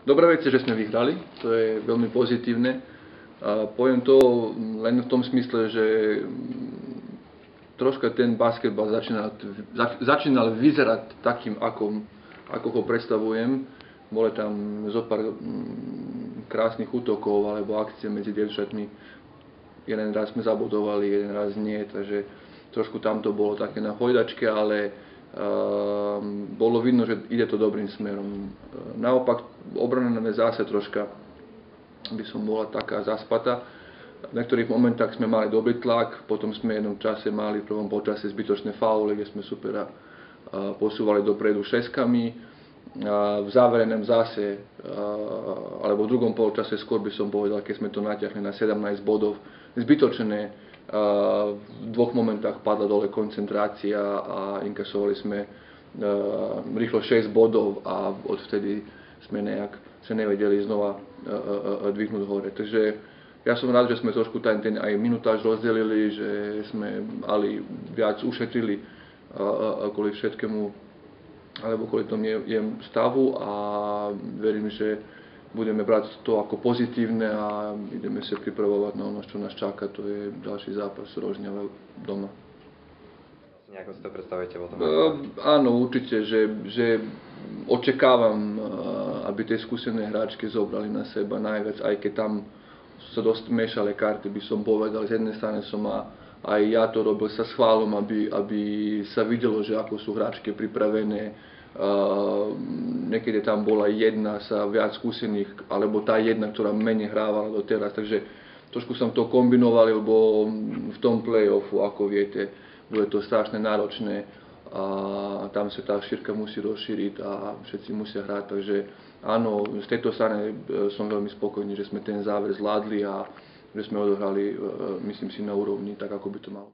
Dobrá vec je, že sme vyhrali, to je veľmi pozitívne. Poviem to len v tom smysle, že troška ten basketbal začínal vyzerať takým, ako ho predstavujem. Bolo tam zopár krásnych útokov alebo akcie medzi dievčatmi. Jeden raz sme zabudovali, jeden raz nie, takže trošku tam to bolo také na hojdačke, ale bolo vidno, že ide to dobrým smerom. Naopak, obrana nám je zase troška, by som bola taká zaspatá. V niektorých momentách sme mali dobrý tlak, potom sme v jednom čase mali v prvom polčase zbytočné faule, kde sme supera posúvali dopredu šeskami. V závere nám zase, alebo v druhom polčase skôr by som povedal, keď sme to natiahli na 17 bodov, zbytočné. V dvoch momentách padla dole koncentrácia a inkasovali sme rýchlo 6 bodov a odvtedy sme nejak sa nevedeli znova dvihnúť hore. Takže ja som rád, že sme trošku ten aj minutáž rozdelili, že sme ali viac ušetrili kvôli všetkému alebo kvôli tomu stavu a verím, že budeme brať to ako pozitívne a ideme sa pripravovať na ono, čo nás čaká, to je ďalší zápas Rožňava doma. Nejako si to predstavujete potom? Áno, určite, že očakávam, aby tie skúsené hráčky zobrali na seba najviac, aj keď tam sa dosť miešali karty, by som povedal. Z jednej strany som aj ja to robil sa schválom, aby sa videlo, že ako sú hráčky pripravené. Niekedy tam bola jedna sa viac skúsených, alebo tá jedna, ktorá menej hrávala doteraz, takže trošku som to kombinoval, lebo v tom play-offu, ako viete, bude to strašne náročné a tam sa tá šírka musí rozšíriť a všetci musia hrať, takže áno, z tejto strany som veľmi spokojný, že sme ten záver zvládli a že sme odohrali, myslím si, na úrovni, tak ako by to malo.